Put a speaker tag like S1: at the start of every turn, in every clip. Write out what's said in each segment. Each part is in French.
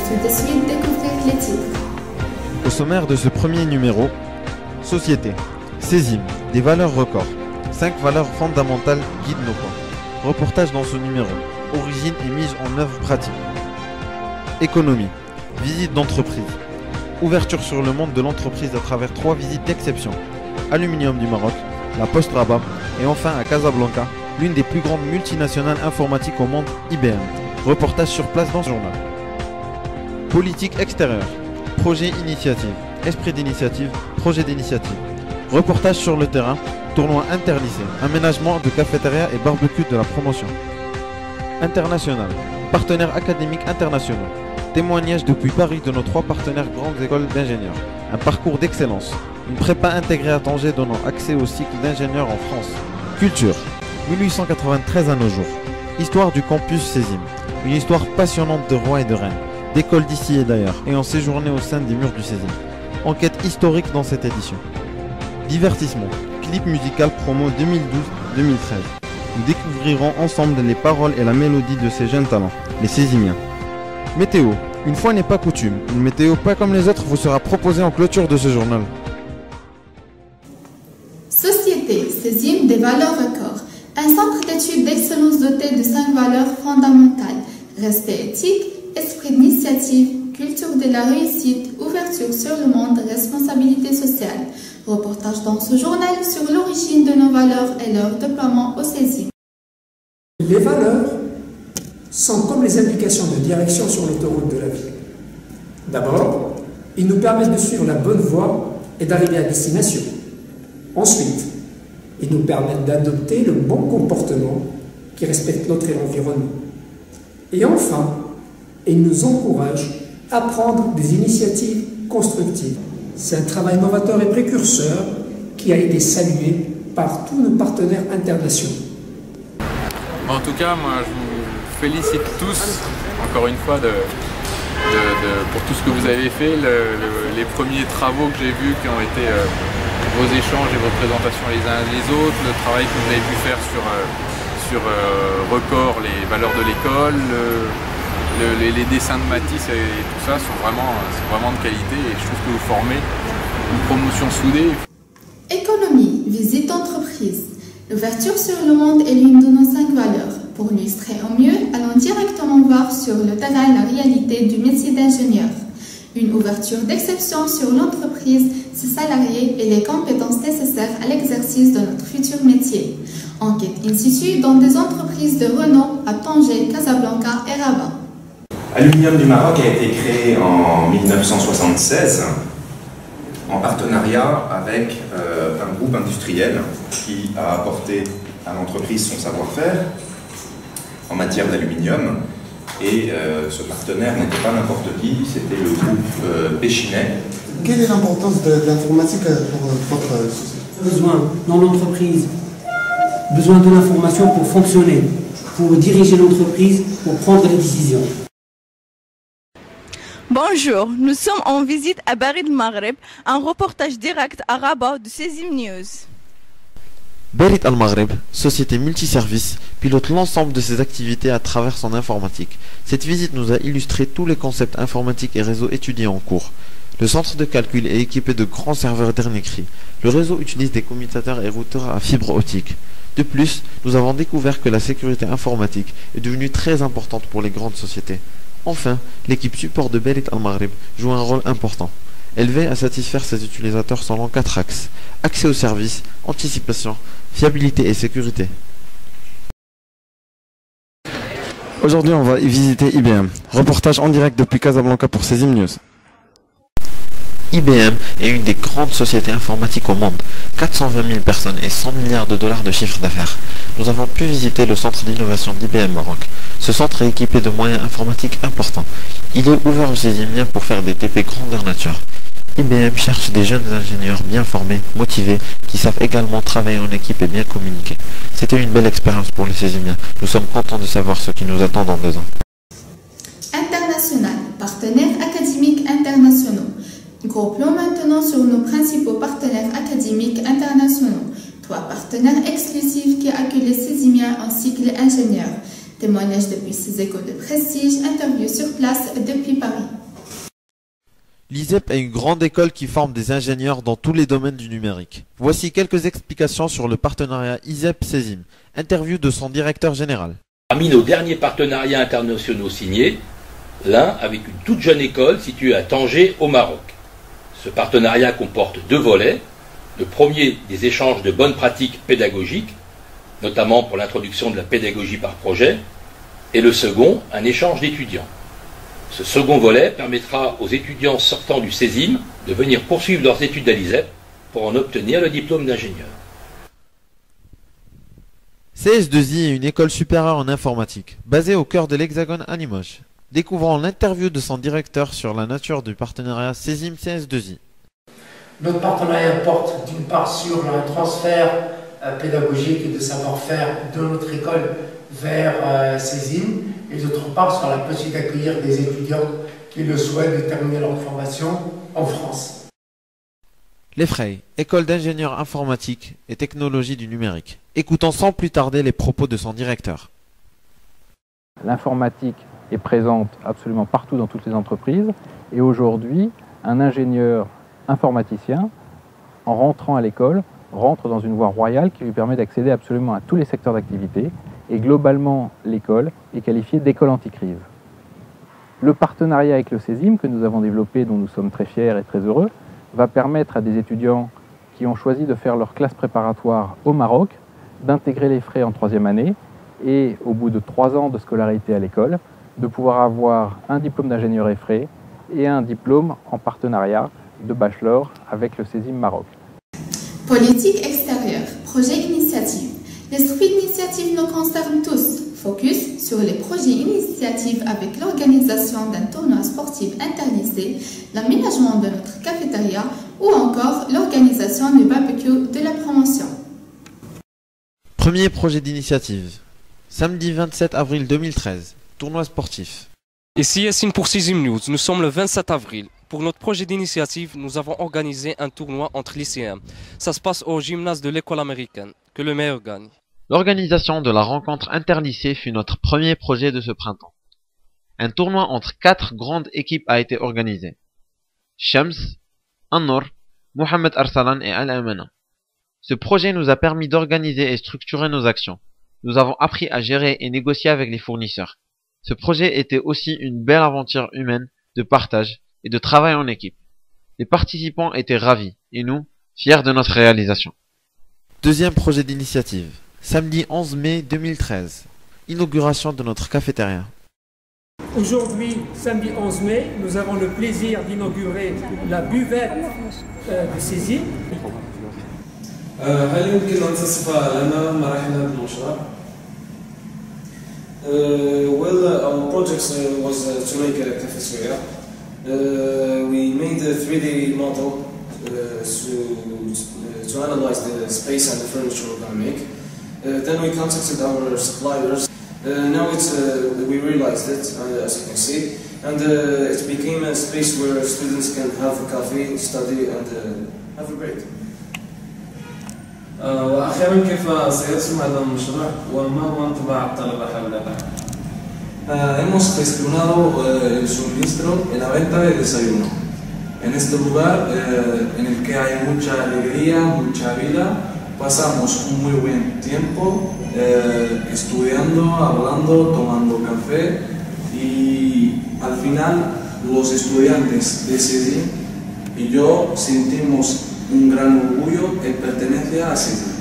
S1: tout de suite découvrir les titres.
S2: Au sommaire de ce premier numéro, Société, Césime, des valeurs records. 5 valeurs fondamentales guident nos pas. Reportage dans ce numéro, origine et mise en œuvre pratique. Économie, visite d'entreprise. Ouverture sur le monde de l'entreprise à travers 3 visites d'exception. Aluminium du Maroc, la Poste Rabat et enfin à Casablanca, l'une des plus grandes multinationales informatiques au monde, IBM. Reportage sur place dans ce journal. Politique extérieure, projet initiative, esprit d'initiative, projet d'initiative. Reportage sur le terrain, tournoi interlycée, aménagement de cafétéria et barbecue de la promotion. International, partenaires académiques internationaux. Témoignage depuis Paris de nos 3 partenaires grandes écoles d'ingénieurs. Un parcours d'excellence. Une prépa intégrée à Tanger donnant accès au cycle d'ingénieurs en France. Culture, 1893 à nos jours. Histoire du campus Césime. Une histoire passionnante de rois et de reines, d'écoles d'ici et d'ailleurs, ayant séjourné au sein des murs du Césime. Enquête historique dans cette édition. Divertissement, clip musical promo 2012-2013. Nous découvrirons ensemble les paroles et la mélodie de ces jeunes talents, les Césimiens. Météo, une fois n'est pas coutume, une météo pas comme les autres vous sera proposée en clôture de ce journal.
S1: Société, Césime des valeurs records. Un centre d'études d'excellence doté de 5 valeurs fondamentales. Respect éthique, esprit d'initiative, culture de la réussite, ouverture sur le monde, responsabilité sociale. Reportage dans ce journal sur l'origine de nos valeurs et leur déploiement au Césime.
S3: Les valeurs sont comme les indications de direction sur l'autoroute de la vie. D'abord, ils nous permettent de suivre la bonne voie et d'arriver à destination. Ensuite, ils nous permettent d'adopter le bon comportement qui respecte l'autre et l'environnement. Et enfin, ils nous encouragent à prendre des initiatives constructives. C'est un travail novateur et précurseur qui a été salué par tous nos partenaires internationaux.
S4: En tout cas, moi, je vous félicite tous, encore une fois, pour tout ce que vous avez fait. Les premiers travaux que j'ai vus qui ont été vos échanges et vos présentations les uns les autres, le travail que vous avez pu faire sur Record, les valeurs de l'école, les dessins de Matisse et tout ça c'est vraiment de qualité et je trouve que vous formez une promotion soudée.
S1: Économie, visite d'entreprise. L'ouverture sur le monde est l'une de nos 5 valeurs. Pour l'illustrer au mieux, allons directement voir sur le terrain la réalité du métier d'ingénieur. Une ouverture d'exception sur l'entreprise, ses salariés et les compétences nécessaires à l'exercice de notre futur métier. Enquête in situ dans des entreprises de renom à Tanger, Casablanca et Rabat.
S5: Aluminium du Maroc a été créé en 1976 en partenariat avec un groupe industriel qui a apporté à l'entreprise son savoir-faire en matière d'aluminium. Et ce partenaire n'était pas n'importe qui, c'était le groupe Péchinet.
S6: Quelle est l'importance de l'informatique pour votre société?
S7: Besoin dans l'entreprise, besoin de l'information pour fonctionner, pour diriger l'entreprise, pour prendre les décisions.
S8: Bonjour, nous sommes en visite à Barid al-Maghreb, un reportage direct à Rabat de Césime News.
S2: Barid al-Maghreb, société multiservice, pilote l'ensemble de ses activités à travers son informatique. Cette visite nous a illustré tous les concepts informatiques et réseaux étudiés en cours. Le centre de calcul est équipé de grands serveurs dernier cri. Le réseau utilise des commutateurs et routeurs à fibre optique. De plus, nous avons découvert que la sécurité informatique est devenue très importante pour les grandes sociétés. Enfin, l'équipe support de Barid al-Maghreb joue un rôle important. Elle veille à satisfaire ses utilisateurs selon 4 axes: accès aux services, anticipation, fiabilité et sécurité. Aujourd'hui, on va visiter IBM. Reportage en direct depuis Casablanca pour Césime News. IBM est une des grandes sociétés informatiques au monde, 420 000 personnes et 100 milliards de dollars de chiffre d'affaires. Nous avons pu visiter le centre d'innovation d'IBM Maroc. Ce centre est équipé de moyens informatiques importants. Il est ouvert aux Césimiens pour faire des TP grandeur nature. IBM cherche des jeunes ingénieurs bien formés, motivés, qui savent également travailler en équipe et bien communiquer. C'était une belle expérience pour les Césimiens. Nous sommes contents de savoir ce qui nous attend dans 2 ans.
S1: International, partenaires académiques internationaux. Groupons maintenant sur nos principaux partenaires académiques internationaux. 3 partenaires exclusifs qui accueillent les Césimiens en cycle ingénieur. Témoignages depuis ces écoles de prestige, interviews sur place depuis Paris.
S2: L'ISEP est une grande école qui forme des ingénieurs dans tous les domaines du numérique. Voici quelques explications sur le partenariat ISEP-CESIM. Interview de son directeur général.
S9: Parmi nos derniers partenariats internationaux signés, l'un avec une toute jeune école située à Tanger au Maroc. Ce partenariat comporte 2 volets. Le premier, des échanges de bonnes pratiques pédagogiques, notamment pour l'introduction de la pédagogie par projet, et le second, un échange d'étudiants. Ce second volet permettra aux étudiants sortant du CESIM de venir poursuivre leurs études à l'ISEP pour en obtenir le diplôme d'ingénieur.
S2: CS2I est une école supérieure en informatique, basée au cœur de l'Hexagone à Limoges. Découvrons l'interview de son directeur sur la nature du partenariat CESIM-CS2I.
S3: Notre partenariat porte d'une part sur un transfert pédagogique et de savoir-faire de notre école vers CESIM, et d'autre part sur la possibilité d'accueillir des étudiants qui le souhaitent de terminer leur formation en France.
S2: L'EFREI, École d'ingénieurs informatiques et technologies du numérique. Écoutons sans plus tarder les propos de son directeur.
S10: L'informatique est présente absolument partout dans toutes les entreprises, et aujourd'hui, un ingénieur informaticien, en rentrant à l'école, rentre dans une voie royale qui lui permet d'accéder absolument à tous les secteurs d'activité, et globalement, l'école est qualifiée d'école anti-crise. Le partenariat avec le CESIM que nous avons développé, dont nous sommes très fiers et très heureux, va permettre à des étudiants qui ont choisi de faire leur classe préparatoire au Maroc d'intégrer les frais en 3e année et, au bout de 3 ans de scolarité à l'école, de pouvoir avoir un diplôme d'ingénieur EFREI et un diplôme en partenariat de bachelor avec le CESIM Maroc.
S1: Politique extérieure, projet initiative. L'esprit d'initiative nous concerne tous. Focus sur les projets initiatives avec l'organisation d'un tournoi sportif interlycée, l'aménagement de notre cafétéria ou encore l'organisation du barbecue de la promotion.
S2: Premier projet d'initiative. Samedi 27 avril 2013. Tournoi sportif.
S11: Ici Yassine pour CESIM News. Nous sommes le 27 avril. Pour notre projet d'initiative, nous avons organisé un tournoi entre lycéens. Ça se passe au gymnase de l'école américaine. Que le meilleur gagne.
S2: L'organisation de la rencontre interlycée fut notre premier projet de ce printemps. Un tournoi entre 4 grandes équipes a été organisé. Shams, An-Nour, Mohamed Arsalan et Al-Amana. Ce projet nous a permis d'organiser et structurer nos actions. Nous avons appris à gérer et négocier avec les fournisseurs. Ce projet était aussi une belle aventure humaine de partage et de travail en équipe. Les participants étaient ravis et nous, fiers de notre réalisation. Deuxième projet d'initiative. Samedi 11 mai 2013. Inauguration de notre cafétéria.
S3: Aujourd'hui, samedi 11 mai, nous avons le plaisir d'inaugurer la buvette de CESIM.
S12: هل يمكن أن تصف لنا مراحل هذا المشروع؟ Well, our project was to make a cafeteria. We made a 3D model to analyze the space and the furniture we're going to make. Then we contacted our suppliers. Now we realized it, as you can see, and it became a space where students can have a coffee, study, and have a break.
S13: وأخيرا كيف سيرسم هذا المشروع وما هو انطباع الطلبة حوله؟
S12: Hemos gestionado el suministro y la venta de desayuno. En este lugar, en el que hay mucha alegría, mucha vida, pasamos un muy buen tiempo estudiando, hablando, tomando café y al final los estudiantes de CESIM y yo sentimos un gran orgullo en pertenencia a CESIM.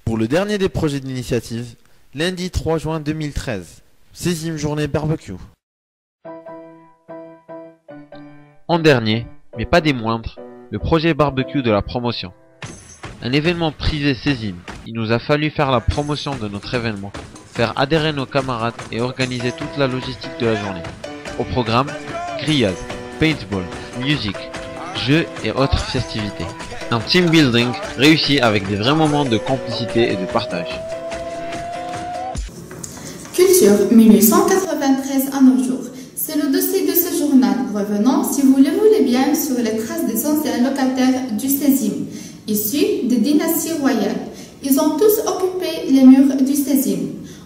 S2: Pour le dernier des projets d'initiative, lundi 3 juin 2013, CESIM journée barbecue. En dernier, mais pas des moindres, le projet barbecue de la promotion. Un événement privé CESIM, il nous a fallu faire la promotion de notre événement, faire adhérer nos camarades et organiser toute la logistique de la journée. Au programme, grillades, paintball, musique, jeux et autres festivités. Un team building réussi avec des vrais moments de complicité et de partage.
S1: Culture 1893 à nos jours. C'est le dossier de ce journal. Revenons, si vous le voulez bien, sur les traces des anciens locataires du CESIM, issus des dynasties royales. Ils ont tous occupé les murs du CESIM.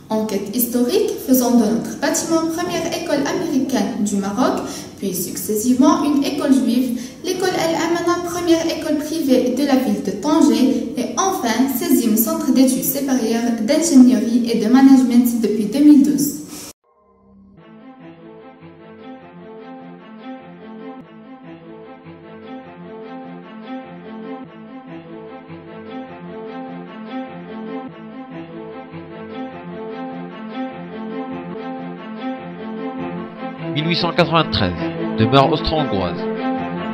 S1: Enquête historique faisant de notre bâtiment première école américaine du Maroc, puis successivement une école juive, l'école El-Amana, première école privée de la ville de Tanger, et enfin 16e centre d'études supérieures d'ingénierie et de management depuis 2012.
S14: « 1893, demeure austro-hongroise.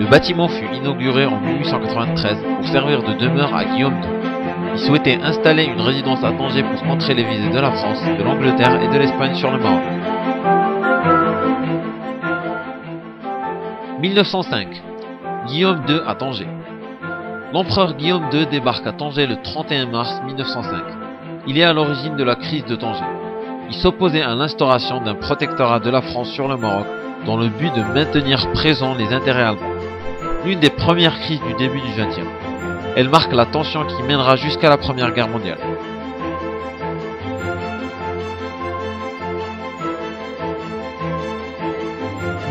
S14: Le bâtiment fut inauguré en 1893 pour servir de demeure à Guillaume II. Il souhaitait installer une résidence à Tanger pour entrer les visées de la France, de l'Angleterre et de l'Espagne sur le Maroc. 1905, Guillaume II à Tanger. L'empereur Guillaume II débarque à Tanger le 31 mars 1905. Il est à l'origine de la crise de Tanger. Il s'opposait à l'instauration d'un protectorat de la France sur le Maroc dans le but de maintenir présents les intérêts allemands. L'une des premières crises du début du XXe. Elle marque la tension qui mènera jusqu'à la Première Guerre mondiale.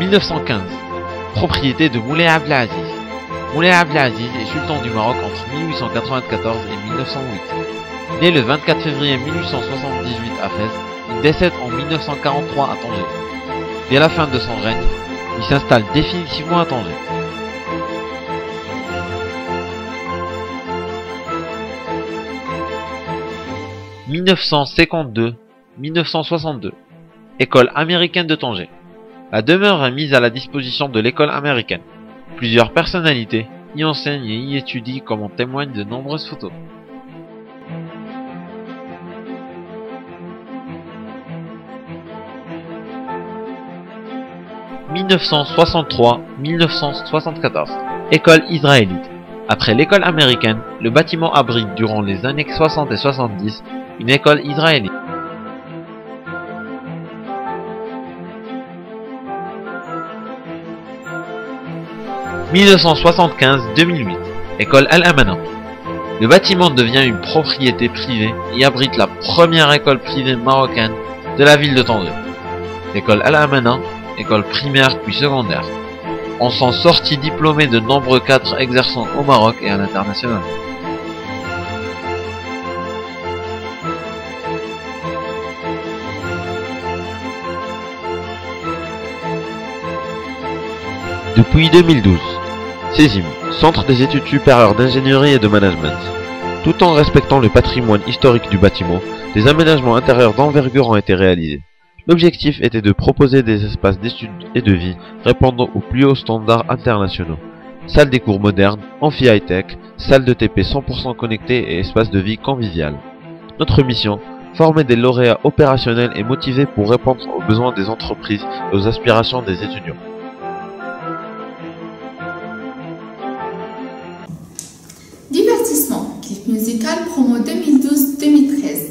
S14: « 1915. Propriété de Moulay Abdelaziz. Moulay Abdelaziz est sultan du Maroc entre 1894 et 1908. Né le 24 février 1878 à Fès, il décède en 1943 à Tanger. Dès la fin de son règne, il s'installe définitivement à Tanger. « 1952-1962. École américaine de Tanger. La demeure est mise à la disposition de l'école américaine. Plusieurs personnalités y enseignent et y étudient comme en témoignent de nombreuses photos. 1963-1974. École israélite. Après l'école américaine, le bâtiment abrite durant les années 60 et 70 une école israélite. « 1975-2008. École El-Amana. Le bâtiment devient une propriété privée et abrite la première école privée marocaine de la ville de Tanger. L'école El-Amana, école primaire puis secondaire. On s'en sortit diplômés de nombreux cadres exerçant au Maroc et à l'international. Depuis 2012, CESIM, Centre des études supérieures d'ingénierie et de management. Tout en respectant le patrimoine historique du bâtiment, des aménagements intérieurs d'envergure ont été réalisés. L'objectif était de proposer des espaces d'études et de vie répondant aux plus hauts standards internationaux. Salle des cours modernes, amphi high-tech, salle de TP 100% connectée et espace de vie convivial. Notre mission, former des lauréats opérationnels et motivés pour répondre aux besoins des entreprises et aux aspirations des étudiants.
S1: Divertissement, clip musical promo 2012-2013.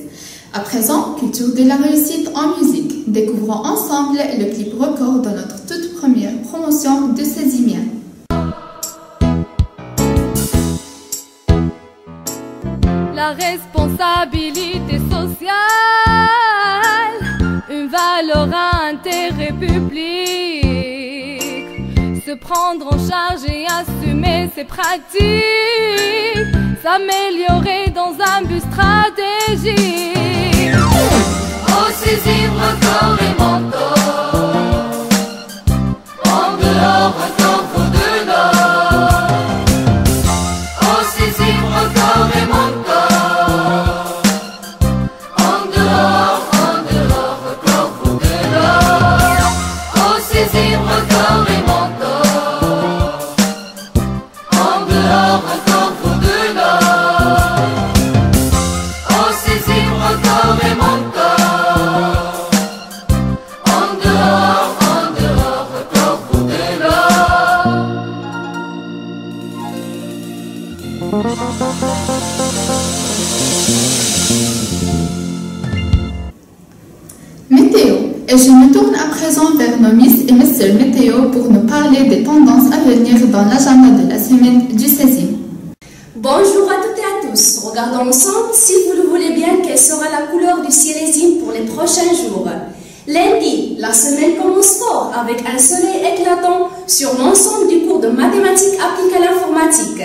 S1: À présent, culture de la réussite en musique. Découvrons ensemble le clip record de notre toute première promotion de Césimien.
S15: La responsabilité sociale, une valeur à intérêt public. Se prendre en charge et assumer ses pratiques, s'améliorer dans un but stratégique. Au sixième record et mentor, en dehors record pour de l'or. Au sixième record et mentor, en dehors record pour de l'or. Au sixième record et mentor, en dehors record pour de l'or. Au sixième record et mentor.
S1: Météo. Et je me tourne à présent vers nos Miss et Messieurs Météo pour nous parler des tendances à venir dans l'agenda de la semaine du 16e.
S16: Bonjour à toutes et à tous. Regardons ensemble, si vous le voulez bien, quelle sera la couleur du ciel pour les prochains jours. Lundi, la semaine commence fort avec un soleil éclatant sur l'ensemble du cours de mathématiques appliquées à l'informatique.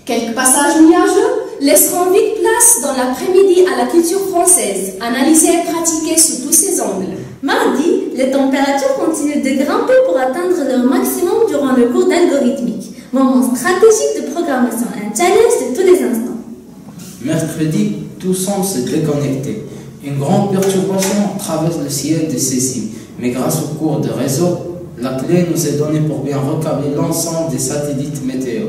S16: Quelques passages nuageux laisseront vite place dans l'après-midi à la culture française, analysée et pratiquée sous tous ses angles.
S17: Mardi, les températures continuent de grimper pour atteindre leur maximum durant le cours d'algorithmique, moment stratégique de programmation, un challenge de tous les instants.
S18: Mercredi, tout semble se déconnecter. Une grande perturbation traverse le ciel de Cécile, mais grâce au cours de réseau, la clé nous est donnée pour bien recabler l'ensemble des satellites météo.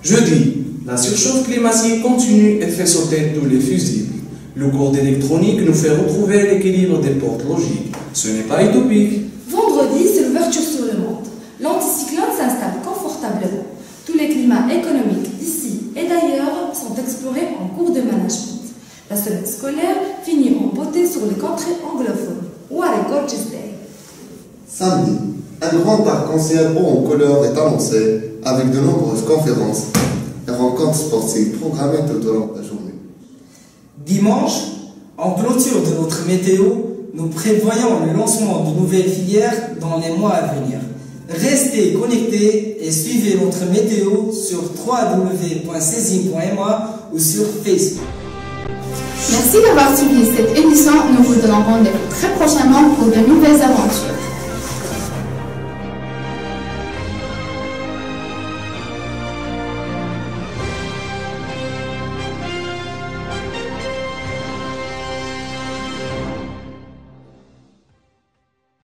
S12: Jeudi, la surchauffe climatique continue et fait sauter tous les fusibles. Le cours d'électronique nous fait retrouver l'équilibre des portes logiques. Ce n'est pas utopique.
S19: Vendredi, c'est l'ouverture sur le monde. L'anticyclone s'installe confortablement. Tous les climats économiques d'ici et d'ailleurs sont explorés en cours de management. La semaine scolaire finit en beauté sur les contrées anglophones. What a gorgeous day!
S6: Samedi, un grand arc-en-ciel haut en couleur est annoncé avec de nombreuses conférences et rencontres sportives programmées tout au long de la journée.
S20: Dimanche, en clôture de notre météo, nous prévoyons le lancement de nouvelles filières dans les mois à venir. Restez connectés et suivez notre météo sur www.cesime.ma ou sur Facebook.
S1: Merci d'avoir suivi cette émission. Nous vous donnons rendez-vous très prochainement pour de nouvelles aventures.